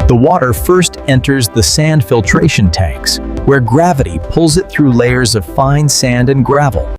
The water first enters the sand filtration tanks, where gravity pulls it through layers of fine sand and gravel.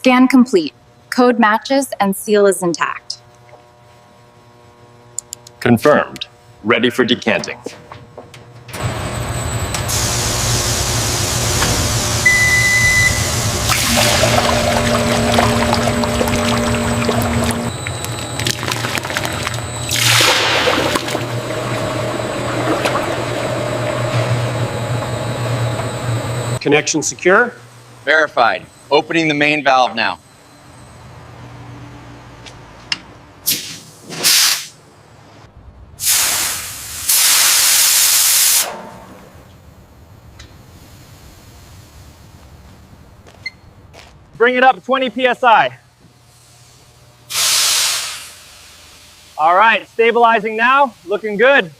Scan complete. Code matches and seal is intact. Confirmed. Ready for decanting. Connection secure? Verified. Opening the main valve now. Bring it up 20 psi. All right, stabilizing now, looking good.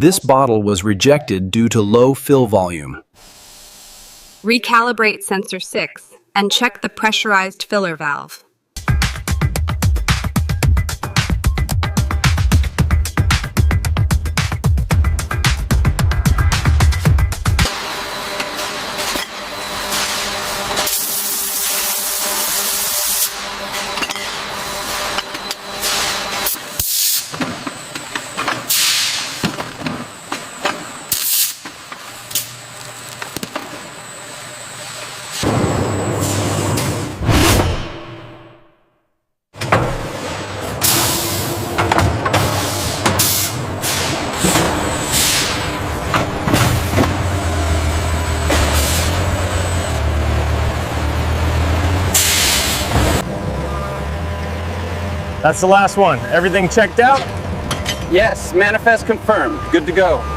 This bottle was rejected due to low fill volume. Recalibrate sensor 6 and check the pressurized filler valve. That's the last one. Everything checked out? Yes, manifest confirmed. Good to go.